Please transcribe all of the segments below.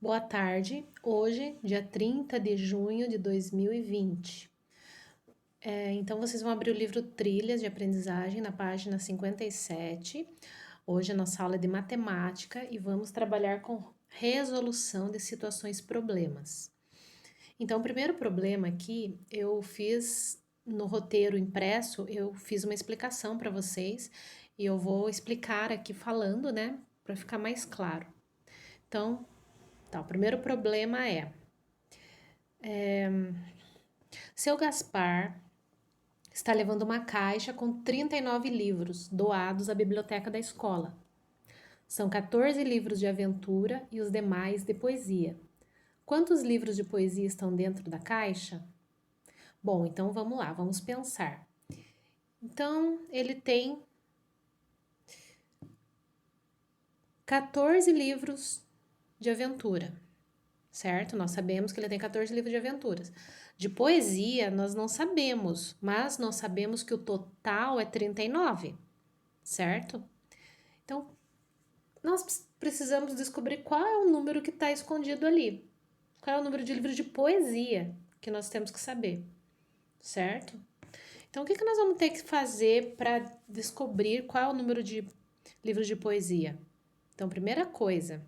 Boa tarde, hoje, dia 30 de junho de 2020. Então, vocês vão abrir o livro Trilhas de Aprendizagem na página 57. Hoje a nossa aula é de matemática e vamos trabalhar com resolução de situações problemas. Então, o primeiro problema aqui, eu fiz no roteiro impresso, eu fiz uma explicação para vocês e eu vou explicar aqui falando, né, para ficar mais claro. Então, tá, o primeiro problema seu Gaspar está levando uma caixa com 39 livros doados à biblioteca da escola. São 14 livros de aventura e os demais de poesia. Quantos livros de poesia estão dentro da caixa? Bom, então vamos lá, vamos pensar. Então, ele tem 14 livros de aventura, certo? Nós sabemos que ele tem 14 livros de aventuras. De poesia, nós não sabemos, mas nós sabemos que o total é 39, certo? Então, nós precisamos descobrir qual é o número que está escondido ali. Qual é o número de livros de poesia que nós temos que saber, certo? Então, o que nós vamos ter que fazer para descobrir qual é o número de livros de poesia? Então, primeira coisa,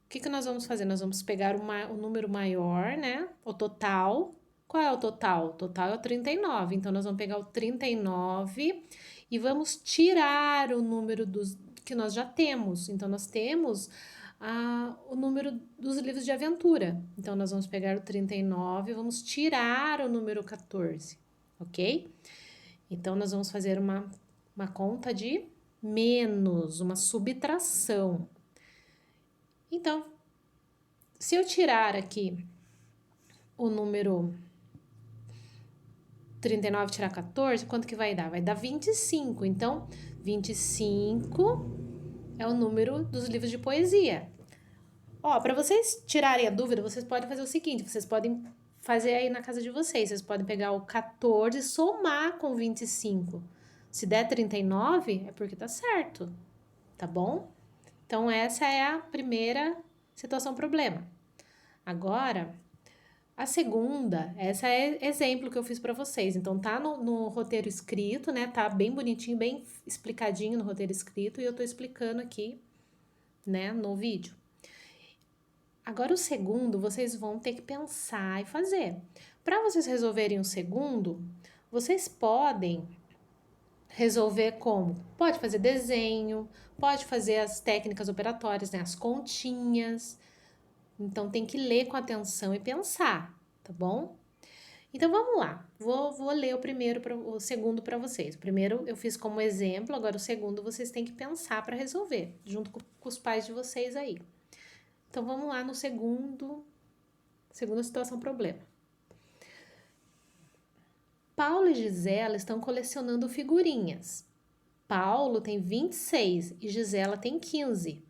o que nós vamos fazer? Nós vamos pegar o número maior, né? O total. Qual é o total? O total é o 39. Então, nós vamos pegar o 39 e vamos tirar o número que nós já temos. Então, nós temos o número dos livros de aventura. Então, nós vamos pegar o 39 e vamos tirar o número 14, ok? Então, nós vamos fazer uma conta de menos, uma subtração. Então, se eu tirar aqui o número 39 tirar 14, quanto que vai dar? Vai dar 25. Então, 25 é o número dos livros de poesia. Ó, para vocês tirarem a dúvida, vocês podem fazer o seguinte, vocês podem fazer aí na casa de vocês podem pegar o 14 e somar com 25. Se der 39, é porque tá certo, tá bom? Então, essa é a primeira situação problema. Agora, a segunda, essa é exemplo que eu fiz para vocês. Então, tá no roteiro escrito, né? Tá bem bonitinho, bem explicadinho no roteiro escrito e eu tô explicando aqui, né, no vídeo. Agora, o segundo, vocês vão ter que pensar e fazer. Para vocês resolverem o segundo, vocês podem resolver como? Pode fazer desenho, pode fazer as técnicas operatórias, né? As continhas. Então, tem que ler com atenção e pensar, tá bom? Então, vamos lá. Vou ler o segundo para vocês. O primeiro eu fiz como exemplo, agora o segundo vocês têm que pensar para resolver, junto com os pais de vocês aí. Então, vamos lá no segunda situação problema. Paulo e Gisela estão colecionando figurinhas. Paulo tem 26 e Gisela tem 15.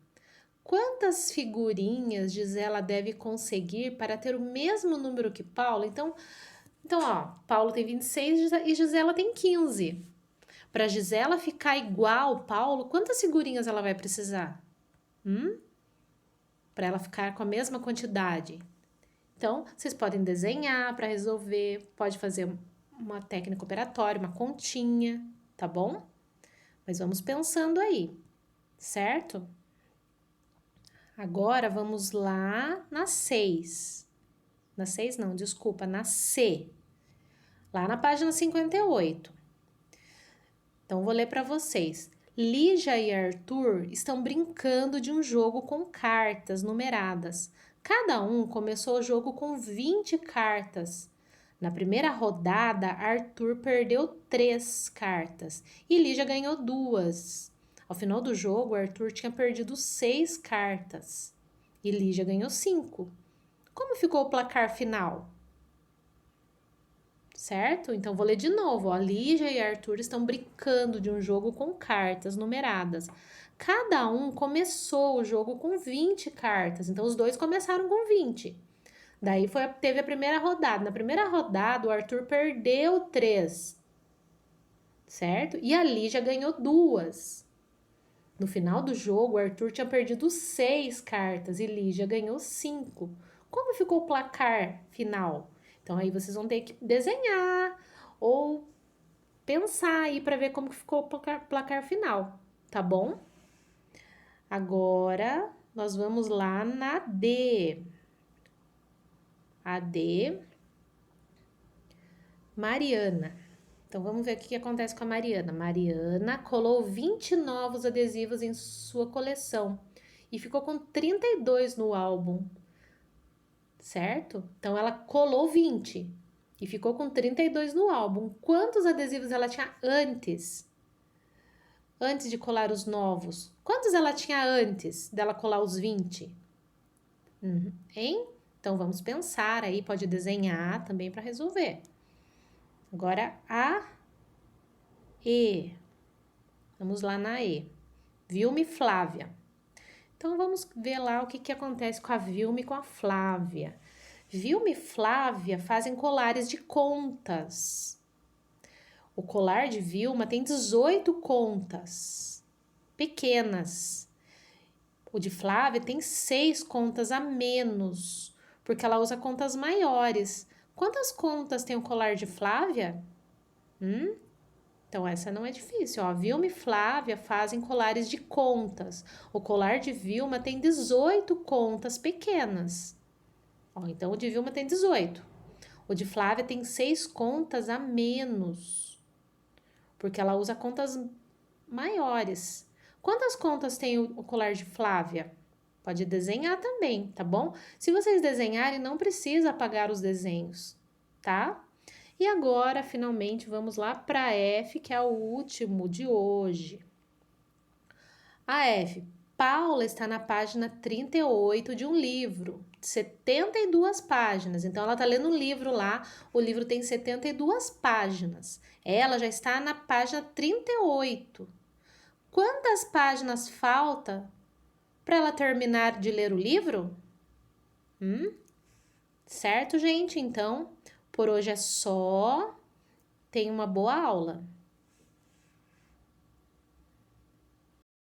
Quantas figurinhas Gisela deve conseguir para ter o mesmo número que Paulo? Então, ó, Paulo tem 26 e Gisela tem 15. Para Gisela ficar igual ao Paulo, quantas figurinhas ela vai precisar? Para ela ficar com a mesma quantidade. Então, vocês podem desenhar para resolver, pode fazer uma técnica operatória, uma continha, tá bom? Mas vamos pensando aí, certo? Agora, vamos lá na 6. Na 6 não, desculpa, na C. Lá na página 58. Então, vou ler para vocês. Lígia e Arthur estão brincando de um jogo com cartas numeradas. Cada um começou o jogo com 20 cartas. Na primeira rodada, Arthur perdeu 3 cartas e Lígia ganhou 2. Ao final do jogo, Arthur tinha perdido 6 cartas e Lígia ganhou 5. Como ficou o placar final? Certo? Então, vou ler de novo. Ó. Lígia e Arthur estão brincando de um jogo com cartas numeradas. Cada um começou o jogo com 20 cartas. Então, os dois começaram com 20. Daí teve a primeira rodada. Na primeira rodada, o Arthur perdeu 3. Certo? E a Lígia ganhou 2. No final do jogo, o Arthur tinha perdido 6 cartas e Lígia ganhou 5. Como ficou o placar final? Então, aí vocês vão ter que desenhar ou pensar aí para ver como que ficou o placar final, tá bom? Agora, nós vamos lá na D. A D, Mariana. Então, vamos ver o que acontece com a Mariana. Mariana colou 20 novos adesivos em sua coleção e ficou com 32 no álbum, certo? Então, ela colou 20 e ficou com 32 no álbum. Quantos adesivos ela tinha antes de colar os novos? Quantos ela tinha antes dela colar os 20? Hein? Então, vamos pensar aí, pode desenhar também para resolver. Agora, a E. Vamos lá na E. Vilma e Flávia. Então, vamos ver lá o que acontece com a Vilma e com a Flávia. Vilma e Flávia fazem colares de contas. O colar de Vilma tem 18 contas pequenas. O de Flávia tem 6 contas a menos, porque ela usa contas maiores. Quantas contas tem o colar de Flávia? Então, essa não é difícil, ó. Vilma e Flávia fazem colares de contas. O colar de Vilma tem 18 contas pequenas. Ó, então, o de Vilma tem 18. O de Flávia tem 6 contas a menos, porque ela usa contas maiores. Quantas contas tem o colar de Flávia? Pode desenhar também, tá bom? Se vocês desenharem, não precisa apagar os desenhos, tá? E agora, finalmente, vamos lá para F, que é o último de hoje. A F. Paula está na página 38 de um livro, de 72 páginas. Então, ela está lendo um livro lá, o livro tem 72 páginas. Ela já está na página 38. Quantas páginas falta para ela terminar de ler o livro? Certo, gente? Então, por hoje é só. Tenha uma boa aula.